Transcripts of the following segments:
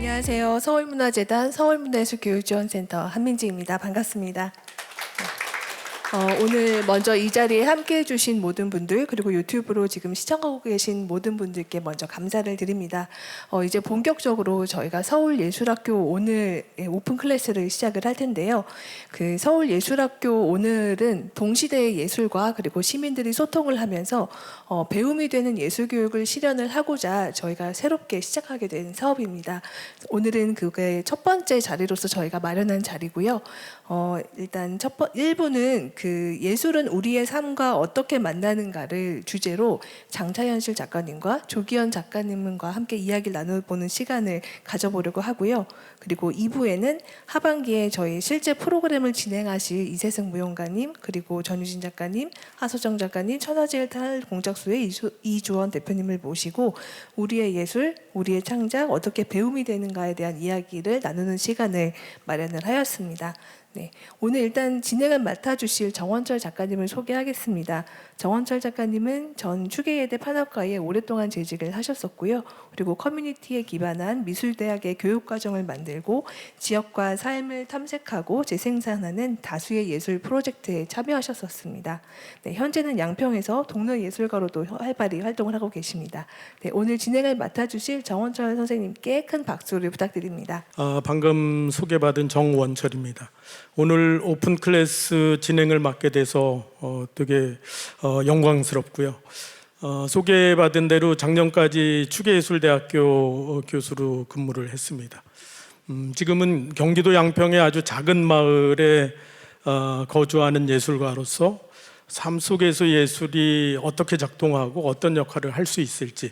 안녕하세요. 서울문화재단 서울문화예술교육지원센터 한민지입니다. 반갑습니다. 오늘 먼저 이 자리에 함께 해주신 모든 분들, 그리고 유튜브로 지금 시청하고 계신 모든 분들께 먼저 감사를 드립니다. 이제 본격적으로 저희가 서울예술학교 오늘 오픈 클래스를 시작을 할 텐데요. 그 서울예술학교 오늘은 동시대의 예술과 그리고 시민들이 소통을 하면서 배움이 되는 예술교육을 실현을 하고자 저희가 새롭게 시작하게 된 사업입니다. 오늘은 그게 첫 번째 자리로서 저희가 마련한 자리고요. 일단 1부는 그 예술은 우리의 삶과 어떻게 만나는가를 주제로 장차현실 작가님과 조기현 작가님과 함께 이야기를 나눠보는 시간을 가져보려고 하고요. 그리고 2부에는 하반기에 저희 실제 프로그램을 진행하실 이세승 무용가님, 그리고 전유진 작가님, 하소정 작가님, 천하제일탈 공작소의 이주원 대표님을 모시고 우리의 예술, 우리의 창작, 어떻게 배움이 되는가에 대한 이야기를 나누는 시간을 마련을 하였습니다. 네, 오늘 일단 진행을 맡아주실 정원철 작가님을 소개하겠습니다. 정원철 작가님은 전 추계예대 판학과에 오랫동안 재직을 하셨었고요. 그리고 커뮤니티에 기반한 미술대학의 교육과정을 만들고 지역과 삶을 탐색하고 재생산하는 다수의 예술 프로젝트에 참여하셨었습니다. 네, 현재는 양평에서 동료예술가로도 활발히 활동을 하고 계십니다. 네, 오늘 진행을 맡아주실 정원철 선생님께 큰 박수를 부탁드립니다. 방금 소개받은 정원철입니다. 오늘 오픈 클래스 진행을 맡게 돼서 되게 영광스럽고요. 소개받은 대로 작년까지 추계예술대학교 교수로 근무를 했습니다. 지금은 경기도 양평의 아주 작은 마을에 거주하는 예술가로서 삶 속에서 예술이 어떻게 작동하고 어떤 역할을 할 수 있을지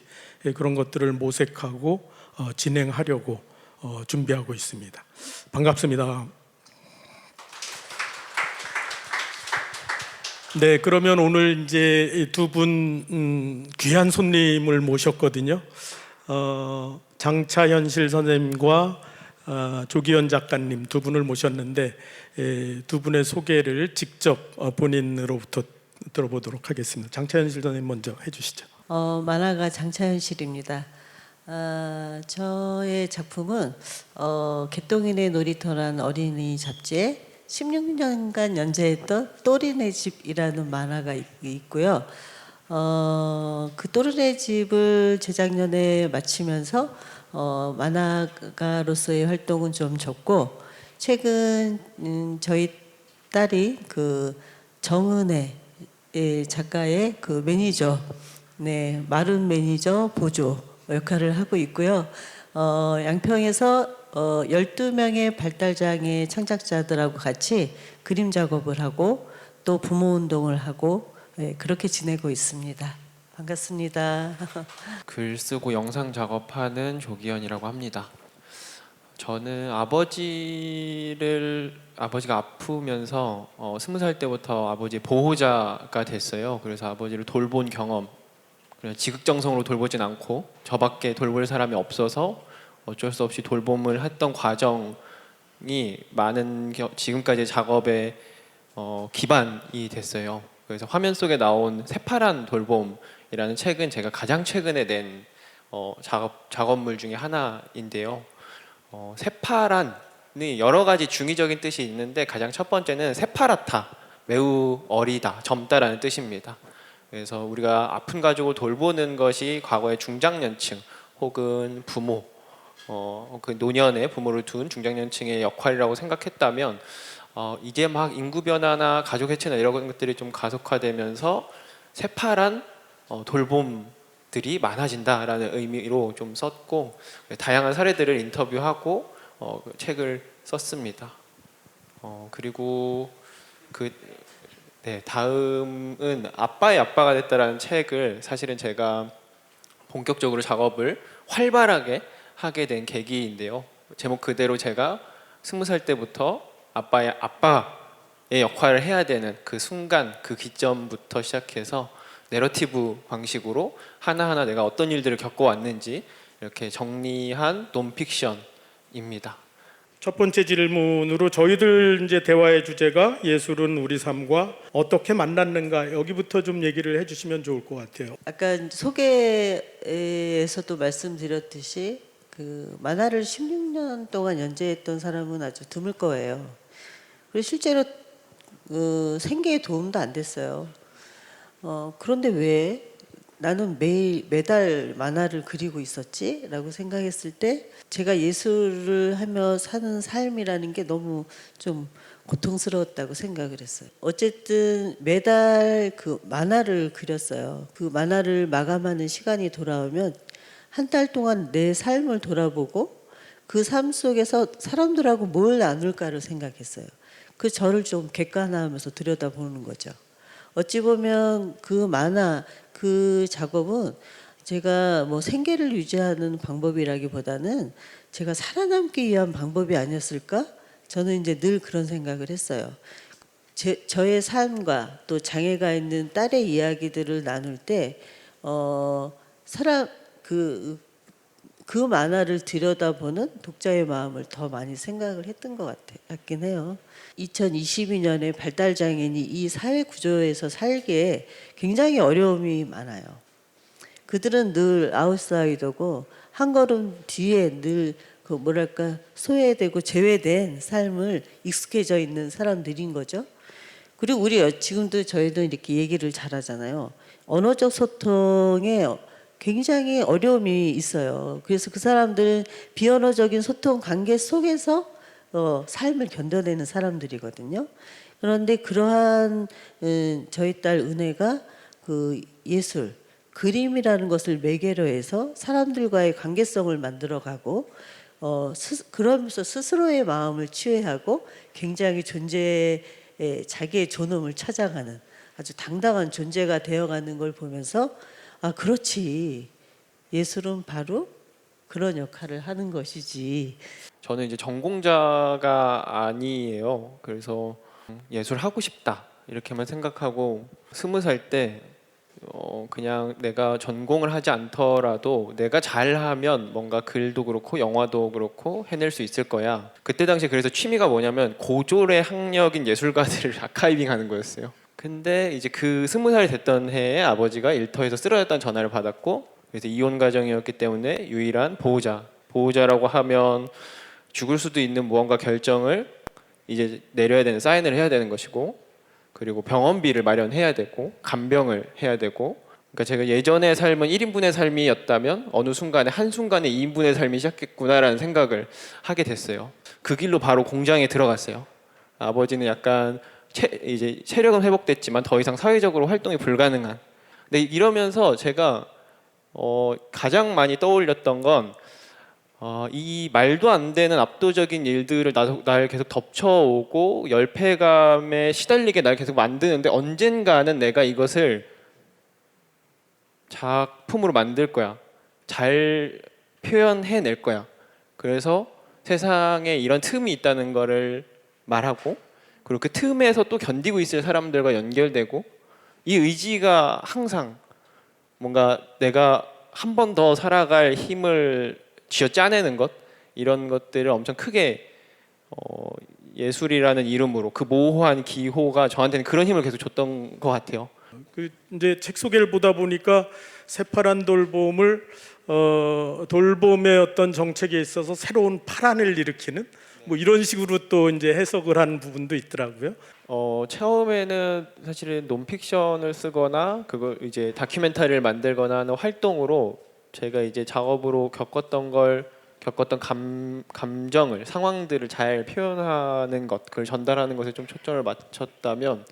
그런 것들을 모색하고 진행하려고 준비하고 있습니다. 반갑습니다. 네, 그러면 오늘 이제 두 분 귀한 손님을 모셨거든요. 장차현실 선생님과 조기현 작가님 두 분을 모셨는데 두 분의 소개를 직접 본인으로부터 들어보도록 하겠습니다. 장차현실 선생님 먼저 해주시죠. 만화가 장차현실입니다. 저의 작품은 개똥이네 놀이터라는 어린이 잡지에 16년간 연재했던 또리네 집이라는 만화가 있고요. 그 또리네 집을 재작년에 마치면서 만화가로서의 활동은 좀 적고 최근 저희 딸이 그 정은혜 작가의 그 매니저, 네, 마룬 매니저 보조 역할을 하고 있고요. 양평에서 12명의 발달장애 창작자들하고 같이 그림 작업을 하고 또 부모 운동을 하고 그렇게 지내고 있습니다. 반갑습니다. 글 쓰고 영상 작업하는 조기현이라고 합니다. 저는 아버지가 아프면서 20살 때부터 아버지 보호자가 됐어요. 그래서 아버지를 돌본 경험, 그냥 지극정성으로 돌보진 않고 저밖에 돌볼 사람이 없어서 어쩔 수 없이 돌봄을 했던 과정이 많은 지금까지 작업의 기반이 됐어요. 그래서 화면 속에 나온 새파란 돌봄이라는 책은 제가 가장 최근에 낸 작업물 중에 하나인데요. 새파란이 여러 가지 중의적인 뜻이 있는데 가장 첫 번째는 새파랗다, 매우 어리다, 젊다라는 뜻입니다. 그래서 우리가 아픈 가족을 돌보는 것이 과거의 중장년층 혹은 부모, 그 노년의 부모를 둔 중장년층의 역할이라고 생각했다면 이제 막 인구 변화나 가족 해체나 이런 것들이 좀 가속화되면서 새파란 돌봄들이 많아진다라는 의미로 좀 썼고 다양한 사례들을 인터뷰하고 책을 썼습니다. 그리고 다음은 아빠의 아빠가 됐다라는 책을 사실은 제가 본격적으로 작업을 활발하게 하게 된 계기인데요. 제목 그대로 제가 20살 때부터 아빠의 역할을 해야 되는 그 순간, 그 기점부터 시작해서 내러티브 방식으로 하나하나 내가 어떤 일들을 겪어왔는지 이렇게 정리한 논픽션입니다. 첫 번째 질문으로 저희들 이제 대화의 주제가 예술은 우리 삶과 어떻게 만났는가, 여기부터 좀 얘기를 해주시면 좋을 것 같아요. 아까 소개에서도 말씀드렸듯이 그 만화를 16년 동안 연재했던 사람은 아주 드물 거예요. 그리고 실제로 생계에 도움도 안 됐어요. 그런데 왜 나는 매달 만화를 그리고 있었지? 라고 생각했을 때 제가 예술을 하며 사는 삶이라는 게 너무 좀 고통스러웠다고 생각을 했어요. 어쨌든 매달 그 만화를 그렸어요. 그 만화를 마감하는 시간이 돌아오면 한 달 동안 내 삶을 돌아보고 그 삶 속에서 사람들하고 뭘 나눌까를 생각했어요. 그 저를 좀 객관화하면서 들여다보는 거죠. 어찌 보면 그 만화, 그 작업은 제가 뭐 생계를 유지하는 방법이라기보다는 제가 살아남기 위한 방법이 아니었을까? 저는 이제 늘 그런 생각을 했어요. 저의 삶과 또 장애가 있는 딸의 이야기들을 나눌 때 사람 그 만화를 들여다보는 독자의 마음을 더 많이 생각을 했던 것 같긴 해요. 2022년에 발달장애인이 이 사회 구조에서 살기에 굉장히 어려움이 많아요. 그들은 늘 아웃사이더고 한 걸음 뒤에 늘 그 뭐랄까 소외되고 제외된 삶을 익숙해져 있는 사람들인 거죠. 그리고 지금도 저희도 이렇게 얘기를 잘하잖아요. 언어적 소통에 굉장히 어려움이 있어요. 그래서 그 사람들은 비언어적인 소통 관계 속에서 삶을 견뎌내는 사람들이거든요. 그런데 그러한 저희 딸 은혜가 그 예술, 그림이라는 것을 매개로 해서 사람들과의 관계성을 만들어가고 그러면서 스스로의 마음을 치유하고 굉장히 자기의 존엄을 찾아가는 아주 당당한 존재가 되어가는 걸 보면서 아, 그렇지. 예술은 바로 그런 역할을 하는 것이지. 저는 이제 전공자가 아니에요. 그래서 예술 하고 싶다 이렇게만 생각하고 20살 때 그냥 내가 전공을 하지 않더라도 내가 잘하면 뭔가 글도 그렇고 영화도 그렇고 해낼 수 있을 거야. 그때 당시 그래서 취미가 뭐냐면 고졸의 학력인 예술가들을 아카이빙하는 거였어요. 근데 이제 그 20살이 됐던 해에 아버지가 일터에서 쓰러졌다는 전화를 받았고, 그래서 이혼 가정이었기 때문에 유일한 보호자라고 하면 죽을 수도 있는 무언가 결정을 이제 내려야 되는, 사인을 해야 되는 것이고, 그리고 병원비를 마련해야 되고 간병을 해야 되고, 그러니까 제가 예전의 삶은 1인분의 삶이었다면 어느 순간에 한순간에 2인분의 삶이 시작했구나라는 생각을 하게 됐어요. 그 길로 바로 공장에 들어갔어요. 아버지는 약간 이제 체력은 회복됐지만 더 이상 사회적으로 활동이 불가능한. 근데 이러면서 제가 가장 많이 떠올렸던 건 이 말도 안 되는 압도적인 일들을 날 계속 덮쳐오고 열패감에 시달리게 날 계속 만드는데 언젠가는 내가 이것을 작품으로 만들 거야. 잘 표현해낼 거야. 그래서 세상에 이런 틈이 있다는 거를 말하고, 그리고 그 틈에서 또 견디고 있을 사람들과 연결되고, 이 의지가 항상 뭔가 내가 한 번 더 살아갈 힘을 쥐어짜내는 것, 이런 것들을 엄청 크게 예술이라는 이름으로 그 모호한 기호가 저한테는 그런 힘을 계속 줬던 것 같아요. 그 이제 책 소개를 보다 보니까 새파란 돌봄을 돌봄의 어떤 정책에 있어서 새로운 파란을 일으키는 뭐 이런 식으로 또 이제 해석을 한 부분도 있더라고요. 처음에는 사실은 논픽션을 쓰거나 그걸 이제 다큐멘터리를 만들거나 하는 활동으로 제가 이제 작업으로 겪었던 감정을, 상황들을 잘 표현하는 것, 그걸 전달하는 것에 좀 초점을 맞췄다면,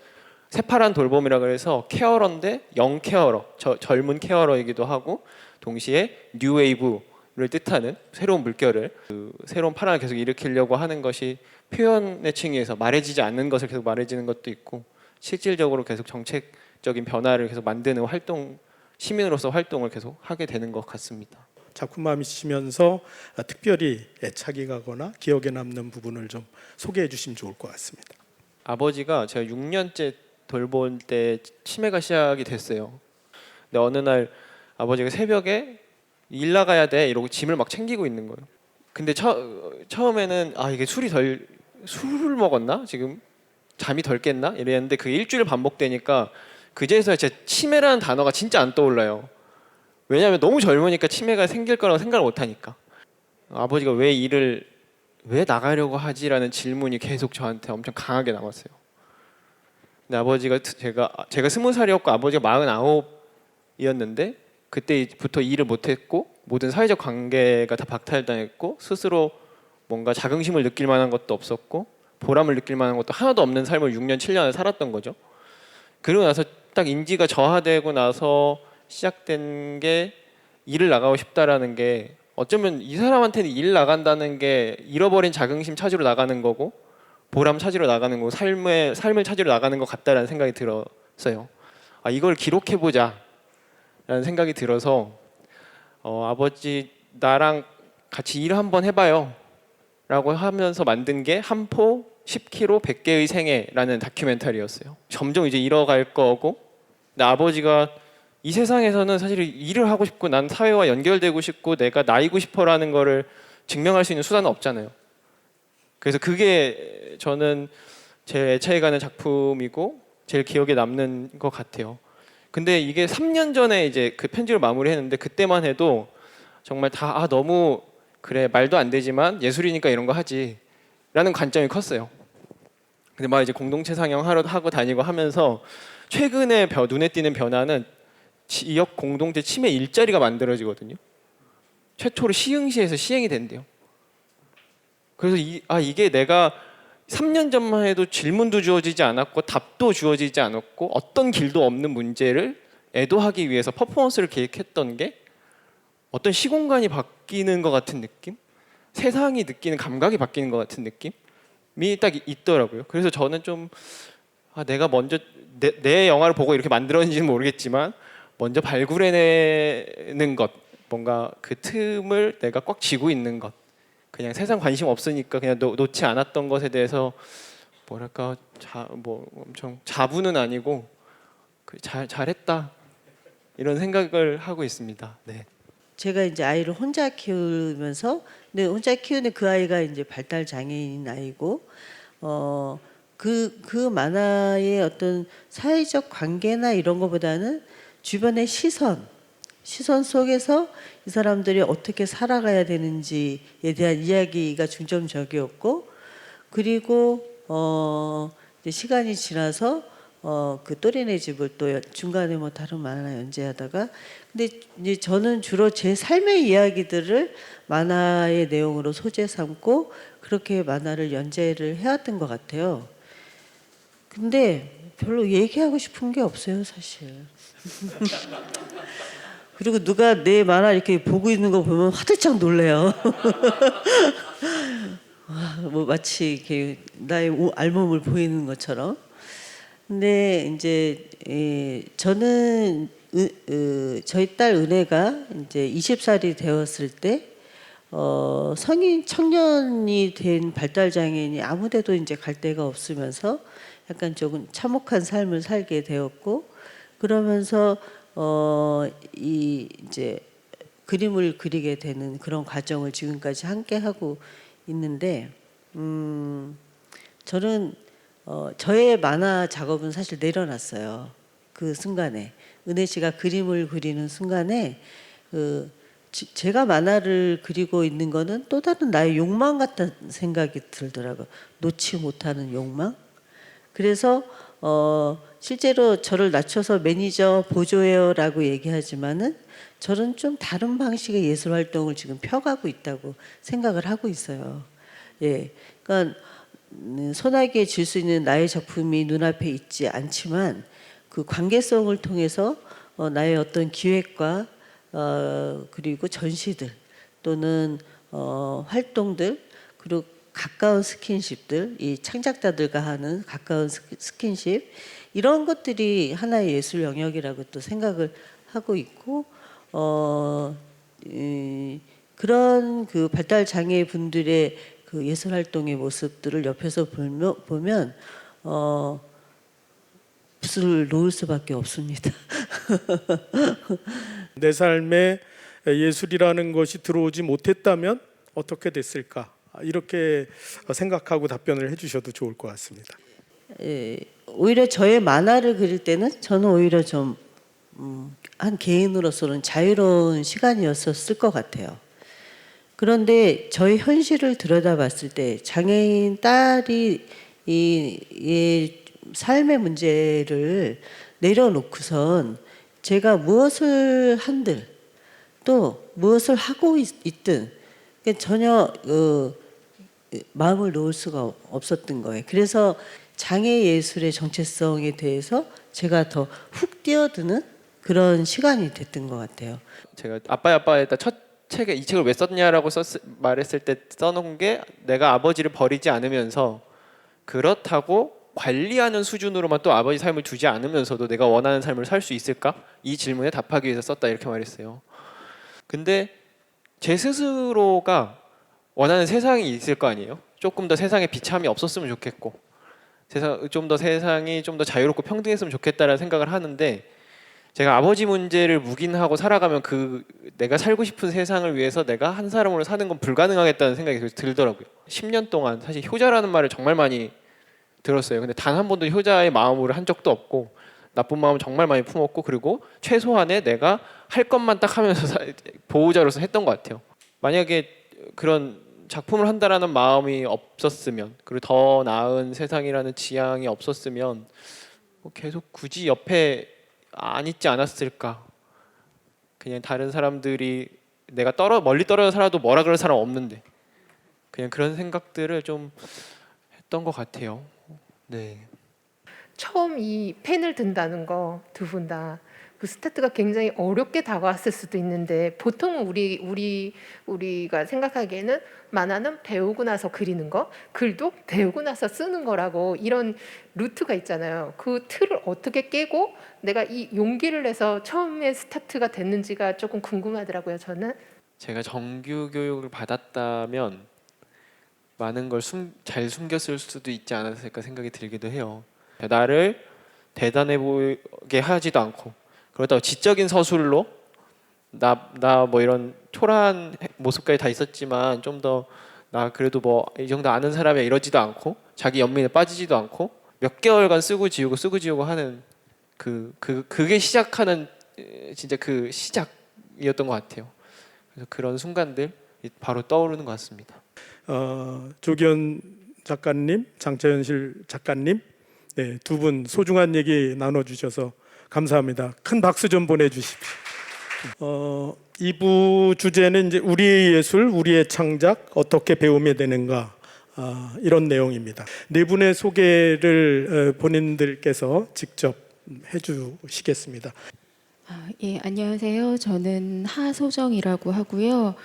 새파란 돌봄이라 그래서 케어러인데 영 케어러, 젊은 케어러이기도 하고 동시에 뉴웨이브를 뜻하는 새로운 물결을, 그 새로운 파란을 계속 일으키려고 하는 것이 표현의 층위에서 말해지지 않는 것을 계속 말해지는 것도 있고, 실질적으로 계속 정책적인 변화를 계속 만드는 활동, 시민으로서 활동을 계속 하게 되는 것 같습니다. 작품함이시면서 특별히 애착이 가거나 기억에 남는 부분을 좀 소개해 주시면 좋을 것 같습니다. 아버지가 제가 6년째 돌볼 때 치매가 시작이 됐어요. 근데 어느 날 아버지가 새벽에 일 나가야 돼 이러고 짐을 막 챙기고 있는 거예요. 근데 처음에는 이게 술을 먹었나? 지금 잠이 덜 깼나? 이랬는데 그게 일주일 반복되니까 그제서야 제 치매라는 단어가 진짜 안 떠올라요. 왜냐하면 너무 젊으니까 치매가 생길 거라고 생각을 못 하니까. 아버지가 왜 나가려고 하지라는 질문이 계속 저한테 엄청 강하게 남았어요. 근데 아버지가 제가 20살이었고 아버지가 49이었는데 그때부터 일을 못했고 모든 사회적 관계가 다 박탈당했고 스스로 뭔가 자긍심을 느낄 만한 것도 없었고 보람을 느낄 만한 것도 하나도 없는 삶을 6년 7년을 살았던 거죠. 그러고 나서 딱 인지가 저하되고 나서 시작된 게 일을 나가고 싶다라는 게 어쩌면 이 사람한테는 일 나간다는 게 잃어버린 자긍심 찾으러 나가는 거고 보람 찾으러 나가는 거고 삶을 찾으러 나가는 것 같다라는 생각이 들었어요. 아, 이걸 기록해 보자라는 생각이 들어서 아버지 나랑 같이 일 한번 해봐요 라고 하면서 만든 게 한포 10kg 100개의 생애라는 다큐멘터리였어요. 점점 이제 잃어갈 거고 근데 아버지가 이 세상에서는 사실 일을 하고 싶고 난 사회와 연결되고 싶고 내가 나이고 싶어라는 거를 증명할 수 있는 수단은 없잖아요. 그래서 그게 저는 제일 애착이 가는 작품이고 제일 기억에 남는 것 같아요. 근데 이게 3년 전에 이제 그 편집을 마무리했는데 그때만 해도 정말 다 너무 그래 말도 안 되지만 예술이니까 이런 거 하지라는 관점이 컸어요. 근데 막 이제 공동체 상영하러 하고 다니고 하면서 최근에 눈에 띄는 변화는 지역 공동체 치매 일자리가 만들어지거든요. 최초로 시흥시에서 시행이 된대요. 그래서 이게 내가 3년 전만 해도 질문도 주어지지 않았고 답도 주어지지 않았고 어떤 길도 없는 문제를 애도하기 위해서 퍼포먼스를 계획했던 게 어떤 시공간이 바뀌는 것 같은 느낌? 세상이 느끼는 감각이 바뀌는 것 같은 느낌이 딱 있더라고요. 그래서 저는 좀 내가 먼저 내 영화를 보고 이렇게 만들었는지는 모르겠지만 먼저 발굴해내는 것, 뭔가 그 틈을 내가 꽉 쥐고 있는 것, 그냥 세상 관심 없으니까 그냥 놓지 않았던 것에 대해서 뭐랄까 엄청 자부는 아니고 잘했다 이런 생각을 하고 있습니다. 네. 제가 이제 아이를 혼자 키우면서 근데 혼자 키우는 그 아이가 이제 발달 장애인 아이고 그 만화의 어떤 사회적 관계나 이런 것보다는 주변의 시선 속에서 이 사람들이 어떻게 살아가야 되는지에 대한 이야기가 중점적이었고 그리고 이제 시간이 지나서 그 또래네 집을 또 중간에 뭐 다른 만화 연재하다가 근데 이제 저는 주로 제 삶의 이야기들을 만화의 내용으로 소재 삼고 그렇게 만화를 연재를 해왔던 것 같아요. 근데 별로 얘기하고 싶은 게 없어요, 사실. 그리고 누가 내 만화 이렇게 보고 있는 거 보면 화들짝 놀래요. 뭐 마치 이렇게 나의 알몸을 보이는 것처럼. 근데 이제 저는 저희 딸 은혜가 이제 20살이 되었을 때 성인 청년이 된 발달 장애인이 아무데도 이제 갈 데가 없으면서 약간 조금 참혹한 삶을 살게 되었고 그러면서 이제 그림을 그리게 되는 그런 과정을 지금까지 함께 하고 있는데 저는 저의 만화 작업은 사실 내려놨어요. 그 순간에 은혜 씨가 그림을 그리는 순간에 제가 만화를 그리고 있는 거는 또 다른 나의 욕망 같다는 생각이 들더라고요. 놓지 못하는 욕망. 그래서 실제로 저를 낮춰서 매니저 보조해요라고 얘기하지만은 저는 좀 다른 방식의 예술 활동을 지금 펴가고 있다고 생각을 하고 있어요. 예, 그러니까 소나기에 질 수 있는 나의 작품이 눈앞에 있지 않지만 그 관계성을 통해서 나의 어떤 기획과 그리고 전시들 또는 활동들 그리고 가까운 스킨십들 이 창작자들과 하는 가까운 스킨십 이런 것들이 하나의 예술 영역이라고 또 생각을 하고 있고 그런 그 발달 장애 분들의 그 예술 활동의 모습들을 옆에서 보면 붓을 놓을 수밖에 없습니다. 내 삶에 예술이라는 것이 들어오지 못했다면 어떻게 됐을까? 이렇게 생각하고 답변을 해주셔도 좋을 것 같습니다. 오히려 저의 만화를 그릴 때는 저는 오히려 좀 한 개인으로서는 자유로운 시간이었을 것 같아요. 그런데 저희 현실을 들여다봤을 때 장애인 딸이 이 삶의 문제를 내려놓고선 제가 무엇을 한들 또 무엇을 하고 있든 전혀 마음을 놓을 수가 없었던 거예요. 그래서 장애 예술의 정체성에 대해서 제가 더 훅 뛰어드는 그런 시간이 됐던 것 같아요. 제가 아빠에다 첫 책에 이 책을 왜 썼냐라고 말했을 때 써놓은 게 내가 아버지를 버리지 않으면서 그렇다고 관리하는 수준으로만 또 아버지 삶을 두지 않으면서도 내가 원하는 삶을 살 수 있을까? 이 질문에 답하기 위해서 썼다 이렇게 말했어요. 근데 제 스스로가 원하는 세상이 있을 거 아니에요? 조금 더 세상에 비참이 없었으면 좋겠고 세상이 좀 더 자유롭고 평등했으면 좋겠다라는 생각을 하는데 제가 아버지 문제를 묵인하고 살아가면 내가 살고 싶은 세상을 위해서 내가 한 사람으로 사는 건 불가능하겠다는 생각이 들더라고요. 10년 동안 사실 효자라는 말을 정말 많이 들었어요. 근데 단 한 번도 효자의 마음으로 한 적도 없고 나쁜 마음 정말 많이 품었고 그리고 최소한의 내가 할 것만 딱 하면서 보호자로서 했던 것 같아요. 만약에 그런 작품을 한다라는 마음이 없었으면 그리고 더 나은 세상이라는 지향이 없었으면 계속 굳이 옆에 안 있지 않았을까. 그냥 다른 사람들이 내가 멀리 떨어져 살아도 뭐라 그럴 사람 없는데 그냥 그런 생각들을 좀 했던 것 같아요. 네. 처음 이 펜을 든다는 거 두 분 다 그 스타트가 굉장히 어렵게 다가왔을 수도 있는데 보통 우리가 생각하기에는 만화는 배우고 나서 그리는 거, 글도 배우고 나서 쓰는 거라고 이런 루트가 있잖아요. 그 틀을 어떻게 깨고 내가 이 용기를 내서 처음에 스타트가 됐는지가 조금 궁금하더라고요. 저는 제가 정규 교육을 받았다면 많은 걸 잘 숨겼을 수도 있지 않았을까 생각이 들기도 해요. 나를 대단해 보이게 하지도 않고 그렇다고 지적인 서술로 나 뭐 이런 초라한 모습까지 다 있었지만 좀 더 나 그래도 뭐 이 정도 아는 사람이야 이러지도 않고 자기 연민에 빠지지도 않고 몇 개월간 쓰고 지우고 하는 그게 시작하는 진짜 그 시작이었던 것 같아요. 그래서 그런 순간들 바로 떠오르는 것 같습니다. 조기현 작가님, 장차현실 작가님, 네, 두 분 소중한 얘기 나눠주셔서 감사합니다. 큰 박수 좀 보내주십시오. 2부 주제는 이제 우리의 예술, 우리의 창작 어떻게 배우면 되는가 이런 내용입니다. 네 분의 소개를 본인들께서 직접 해주시겠습니다. 예, 안녕하세요. 저는 하소정이라고 하고요.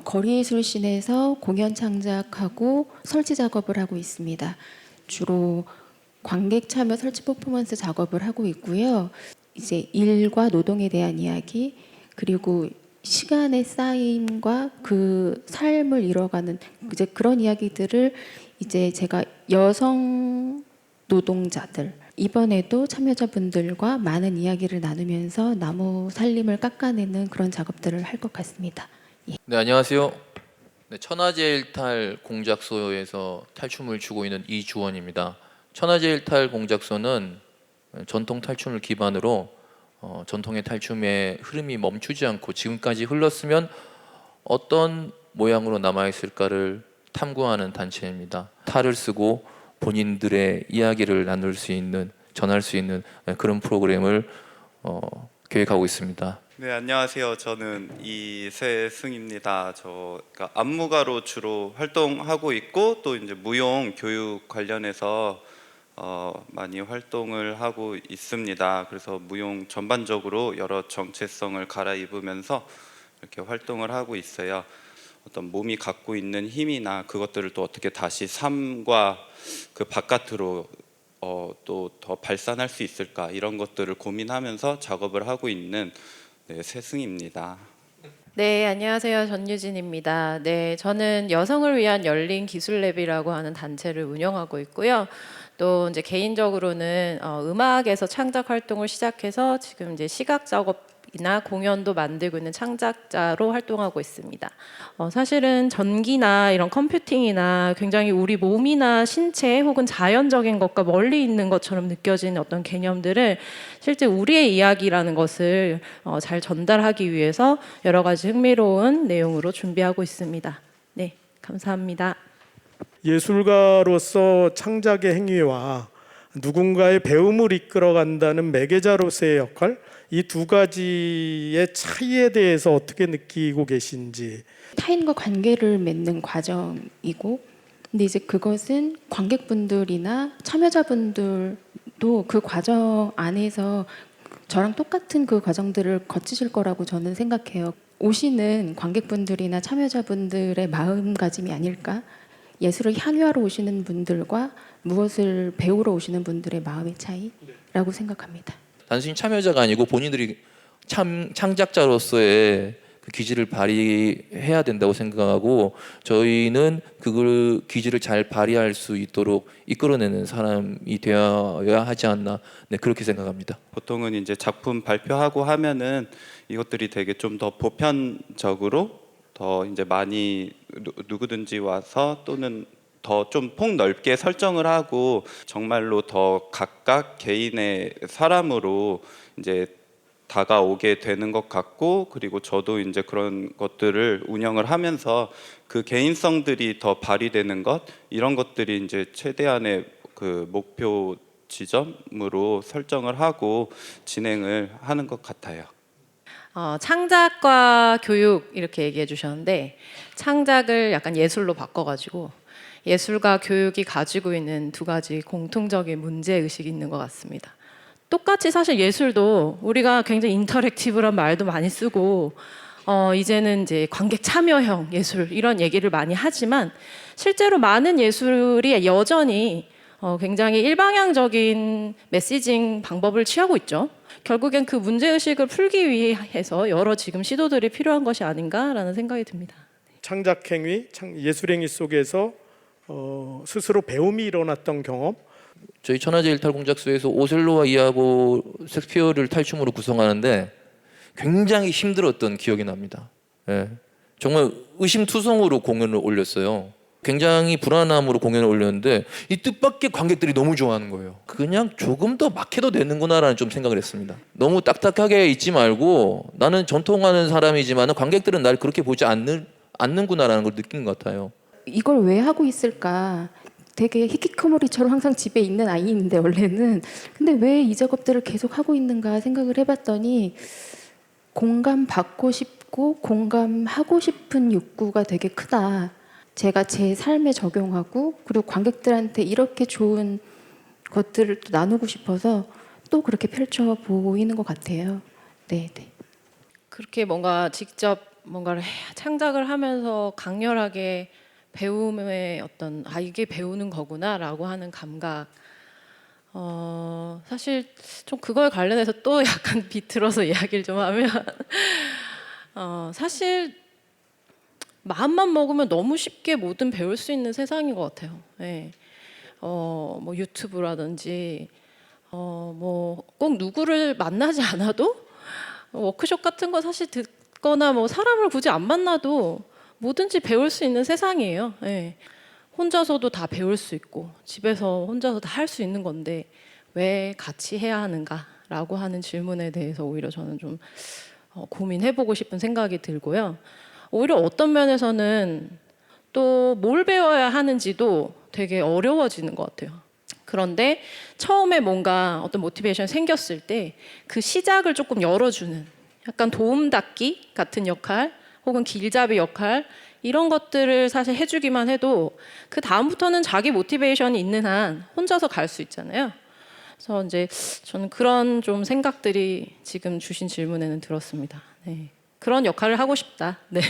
거리예술씬에서 공연 창작하고 설치 작업을 하고 있습니다. 주로 관객 참여 설치 퍼포먼스 작업을 하고 있고요. 이제 일과 노동에 대한 이야기 그리고 시간의 쌓임과 그 삶을 이뤄가는 이제 그런 이야기들을 이제 제가 여성 노동자들 이번에도 참여자분들과 많은 이야기를 나누면서 나무 살림을 깎아내는 그런 작업들을 할 것 같습니다. 예. 네, 안녕하세요. 네, 천하제일탈 공작소에서 탈춤을 추고 있는 이주원입니다. 천하제일탈 공작소는 전통 탈춤을 기반으로 전통의 탈춤의 흐름이 멈추지 않고 지금까지 흘렀으면 어떤 모양으로 남아있을까를 탐구하는 단체입니다. 탈을 쓰고 본인들의 이야기를 나눌 수 있는, 전할 수 있는 그런 프로그램을 계획하고 있습니다. 네, 안녕하세요. 저는 이세승입니다. 그러니까 안무가로 주로 활동하고 있고 또 이제 무용 교육 관련해서 많이 활동을 하고 있습니다. 그래서 무용 전반적으로 여러 정체성을 갈아입으면서 이렇게 활동을 하고 있어요. 어떤 몸이 갖고 있는 힘이나 그것들을 또 어떻게 다시 삶과 그 바깥으로 또 더 발산할 수 있을까 이런 것들을 고민하면서 작업을 하고 있는 세승입니다. 네, 안녕하세요. 전유진입니다. 네, 저는 여성을 위한 열린 기술랩이라고 하는 단체를 운영하고 있고요. 또 이제 개인적으로는 음악에서 창작 활동을 시작해서 지금 이제 시각 작업 이나 공연도 만들고 있는 창작자로 활동하고 있습니다. 사실은 전기나 이런 컴퓨팅이나 굉장히 우리 몸이나 신체 혹은 자연적인 것과 멀리 있는 것처럼 느껴지는 어떤 개념들을 실제 우리의 이야기라는 것을 잘 전달하기 위해서 여러 가지 흥미로운 내용으로 준비하고 있습니다. 네, 감사합니다. 예술가로서 창작의 행위와 누군가의 배움을 이끌어간다는 매개자로서의 역할, 이 두 가지의 차이에 대해서 어떻게 느끼고 계신지. 타인과 관계를 맺는 과정이고, 근데 이제 그것은 관객분들이나 참여자분들도 그 과정 안에서 저랑 똑같은 그 과정들을 거치실 거라고 저는 생각해요. 오시는 관객분들이나 참여자분들의 마음가짐이 아닐까? 예술을 향유하러 오시는 분들과 무엇을 배우러 오시는 분들의 마음의 차이라고 생각합니다. 단순히 참여자가 아니고 본인들이 창작자로서의 그 기질을 발휘해야 된다고 생각하고, 저희는 그 기질을 잘 발휘할 수 있도록 이끌어내는 사람이 되어야 하지 않나, 네, 그렇게 생각합니다. 보통은 이제 작품 발표하고 하면은 이것들이 되게 좀 더 보편적으로 더 이제 많이 누구든지 와서 또는 더 좀 폭넓게 설정을 하고 정말로 더 각각 개인의 사람으로 이제 다가오게 되는 것 같고, 그리고 저도 이제 그런 것들을 운영을 하면서 그 개인성들이 더 발휘되는 것, 이런 것들이 이제 최대한의 그 목표 지점으로 설정을 하고 진행을 하는 것 같아요. 창작과 교육 이렇게 얘기해 주셨는데, 창작을 약간 예술로 바꿔가지고 예술과 교육이 가지고 있는 두 가지 공통적인 문제의식이 있는 것 같습니다. 똑같이 사실 예술도 우리가 굉장히 인터랙티브란 말도 많이 쓰고 이제는 이제 관객 참여형 예술 이런 얘기를 많이 하지만, 실제로 많은 예술이 여전히 굉장히 일방향적인 메시징 방법을 취하고 있죠. 결국엔 그 문제의식을 풀기 위해서 여러 지금 시도들이 필요한 것이 아닌가라는 생각이 듭니다. 창작행위, 예술행위 속에서 스스로 배움이 일어났던 경험, 저희 천하제일탈공작소에서 오셀로와 이아고 섹스피어를 탈춤으로 구성하는데 굉장히 힘들었던 기억이 납니다. 예. 정말 의심투성으로 공연을 올렸어요. 굉장히 불안함으로 공연을 올렸는데 이 뜻밖의 관객들이 너무 좋아하는 거예요. 그냥 조금 더 막 해도 되는구나라는 좀 생각을 했습니다. 너무 딱딱하게 있지 말고, 나는 전통하는 사람이지만 관객들은 날 그렇게 보지 않는구나라는 걸 느낀 것 같아요. 이걸 왜 하고 있을까? 되게 히키코모리처럼 항상 집에 있는 아이인데 원래는, 근데 왜 이 작업들을 계속 하고 있는가 생각을 해봤더니, 공감받고 싶고 공감하고 싶은 욕구가 되게 크다. 제가 제 삶에 적용하고, 그리고 관객들한테 이렇게 좋은 것들을 또 나누고 싶어서 또 그렇게 펼쳐 보이는 것 같아요. 네. 그렇게 뭔가 직접 뭔가를 창작을 하면서 강렬하게 배움의 어떤 이게 배우는 거구나라고 하는 감각, 사실 좀 그거에 관련해서 또 약간 비틀어서 이야기를 좀 하면 사실 마음만 먹으면 너무 쉽게 뭐든 배울 수 있는 세상인 것 같아요. 네. 뭐 유튜브라든지 뭐 꼭 누구를 만나지 않아도 워크숍 같은 거 사실 듣거나 뭐 사람을 굳이 안 만나도 뭐든지 배울 수 있는 세상이에요. 네. 혼자서도 다 배울 수 있고 집에서 혼자서 다 할 수 있는 건데 왜 같이 해야 하는가라고 하는 질문에 대해서 오히려 저는 좀 고민해보고 싶은 생각이 들고요. 오히려 어떤 면에서는 또 뭘 배워야 하는지도 되게 어려워지는 것 같아요. 그런데 처음에 뭔가 어떤 모티베이션이 생겼을 때 그 시작을 조금 열어주는 약간 도움닫기 같은 역할 혹은 길잡이 역할, 이런 것들을 사실 해주기만 해도 그 다음부터는 자기 모티베이션이 있는 한 혼자서 갈 수 있잖아요. 그래서 이제 저는 그런 좀 생각들이 지금 주신 질문에는 들었습니다. 네. 그런 역할을 하고 싶다. 네.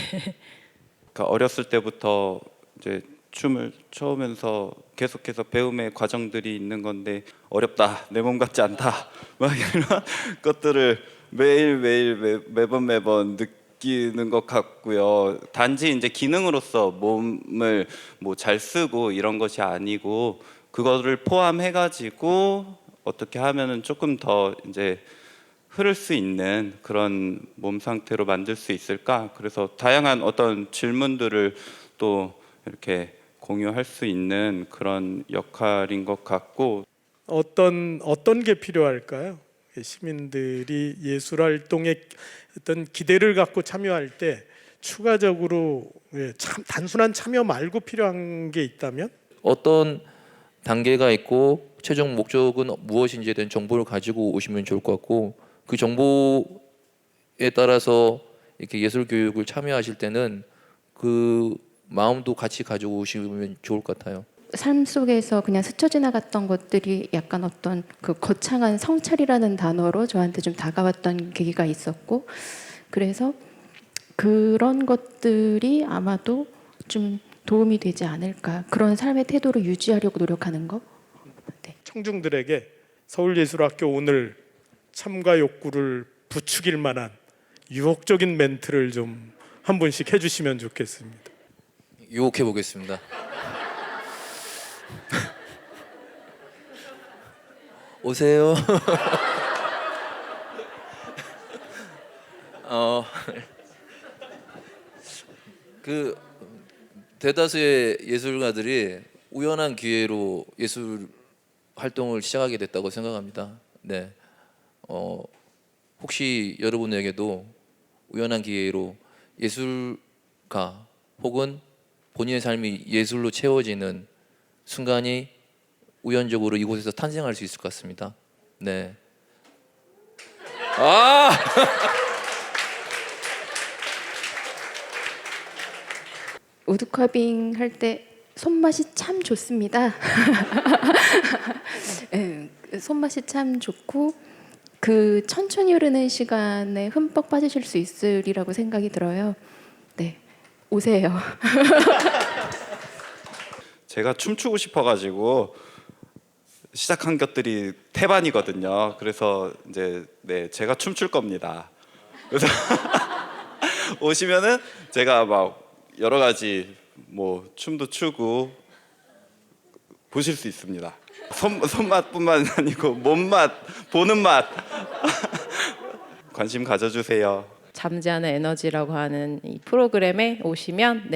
그러니까 어렸을 때부터 이제 춤을 춰오면서 계속해서 배움의 과정들이 있는 건데, 어렵다, 내 몸 같지 않다, 막 이런 것들을 매일매일 매번 느끼는 것 같고요. 단지 이제 기능으로서 몸을 뭐 잘 쓰고 이런 것이 아니고, 그거를 포함해가지고 어떻게 하면은 조금 더 이제 흐를 수 있는 그런 몸 상태로 만들 수 있을까? 그래서 다양한 어떤 질문들을 또 이렇게 공유할 수 있는 그런 역할인 것 같고, 어떤 게 필요할까요? 시민들이 예술 활동에 어떤 기대를 갖고 참여할 때 추가적으로 단순한 참여 말고 필요한 게 있다면? 어떤 단계가 있고 최종 목적은 무엇인지에 대한 정보를 가지고 오시면 좋을 것 같고, 그 정보에 따라서 이렇게 예술 교육을 참여하실 때는 그 마음도 같이 가지고 오시면 좋을 것 같아요. 삶 속에서 그냥 스쳐 지나갔던 것들이 약간 어떤 그 거창한 성찰이라는 단어로 저한테 좀 다가왔던 계기가 있었고, 그래서 그런 것들이 아마도 좀 도움이 되지 않을까, 그런 삶의 태도를 유지하려고 노력하는 거. 네. 청중들에게 서울예술학교 오늘 참가 욕구를 부추길 만한 유혹적인 멘트를 좀 한 분씩 해주시면 좋겠습니다. 유혹해 보겠습니다. 오세요. 그 대다수의 예술가들이 우연한 기회로 예술 활동을 시작하게 됐다고 생각합니다. 네. 혹시 여러분에게도 우연한 기회로 예술가 혹은 본인의 삶이 예술로 채워지는 순간이 우연적으로 이곳에서 탄생할 수 있을 것 같습니다. 네. 아! 우드커빙 할 때 손맛이 참 좋습니다. 네, 손맛이 참 좋고 그 천천히 흐르는 시간에 흠뻑 빠지실 수 있으리라고 생각이 들어요. 네, 오세요. 제가 춤추고 싶어가지고 시작한 것들이 태반이거든요. 그래서 이제 제가 춤출 겁니다. 그래서 오시면은 제가 막 여러 가지 뭐 춤도 추고 보실 수 있습니다. 손맛뿐만 아니고 몸맛, 보는 맛 관심 가져주세요. 잠지 않은 에너지라고 하는 이 프로그램에 오시면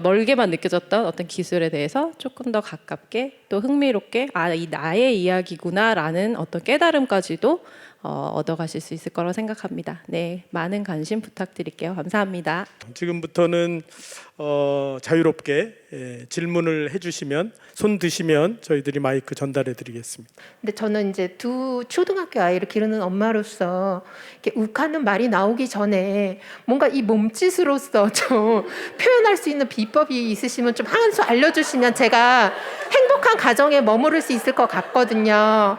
멀게만 느껴졌던 어떤 기술에 대해서 조금 더 가깝게 또 흥미롭게 이 나의 이야기구나라는 어떤 깨달음까지도 얻어가실 수 있을 거라고 생각합니다. 네, 많은 관심 부탁드릴게요. 감사합니다. 지금부터는 자유롭게 질문을 해주시면 손 드시면 저희들이 마이크 전달해드리겠습니다. 근데 저는 이제 두 초등학교 아이를 기르는 엄마로서 이렇게 욱하는 말이 나오기 전에 뭔가 이 몸짓으로서 좀 표현할 수 있는 비법이 있으시면 좀 한 수 알려주시면 제가 행복한 가정에 머무를 수 있을 것 같거든요.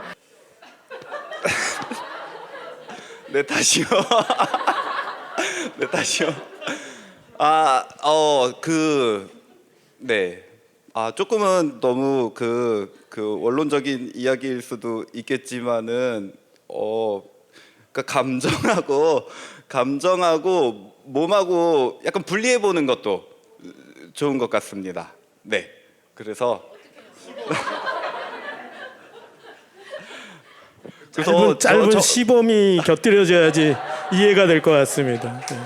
네, 다시요. 네, 다시요. 조금은 너무 그 원론적인 이야기일 수도 있겠지만은, 그러니까 감정하고 몸하고 약간 분리해 보는 것도 좋은 것 같습니다. 네, 그래서. 짧은 시범이 곁들여져야지 이해가 될 것 같습니다. 네.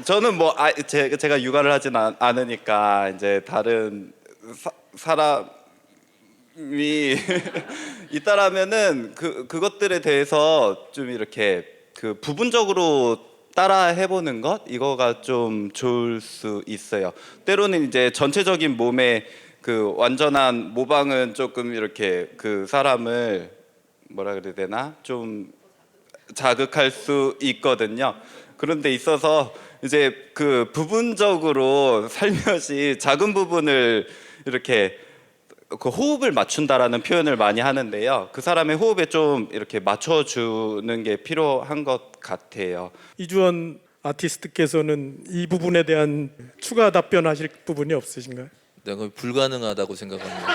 저는 제가 육아를 하진 않으니까 이제 다른 사람이 있다라면은 그것들에 대해서 좀 이렇게 부분적으로 따라 해보는 것, 이거가 좀 좋을 수 있어요. 때로는 이제 전체적인 몸의 완전한 모방은 조금 이렇게 사람을 뭐라 그래야 되나, 좀 자극할 수 있거든요. 그런 데 있어서 이제 부분적으로 살며시 작은 부분을 이렇게 호흡을 맞춘다라는 표현을 많이 하는데요. 그 사람의 호흡에 좀 이렇게 맞춰주는 게 필요한 것 같아요. 이주원 아티스트께서는 이 부분에 대한 추가 답변하실 부분이 없으신가요? 네, 거의 불가능하다고 생각합니다.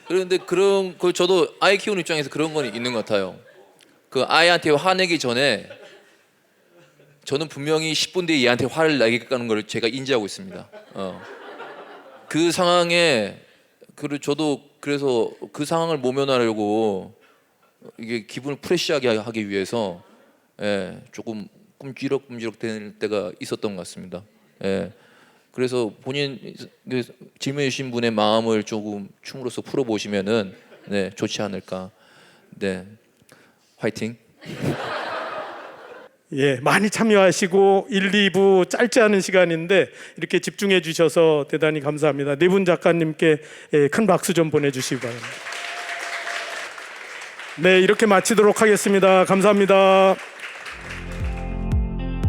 그런데 저도 아이 키우는 입장에서 그런 건 있는 것 같아요. 그 아이한테 화내기 전에 저는 분명히 10분 뒤에 얘한테 화를 내겠다는 걸 제가 인지하고 있습니다. 그 상황에 저도 그래서 그 상황을 모면하려고 이게 기분을 프레시하게 하기 위해서 조금 끔지럭끔지럭 되는 때가 있었던 것 같습니다. 그래서 본인 질문해 주신 분의 마음을 조금 춤으로써 풀어보시면은 좋지 않을까. 네, 화이팅. 예, 많이 참여하시고 1, 2부 짧지 않은 시간인데 이렇게 집중해 주셔서 대단히 감사합니다. 네 분 작가님께 큰 박수 좀 보내주시기 바랍니다. 네, 이렇게 마치도록 하겠습니다. 감사합니다.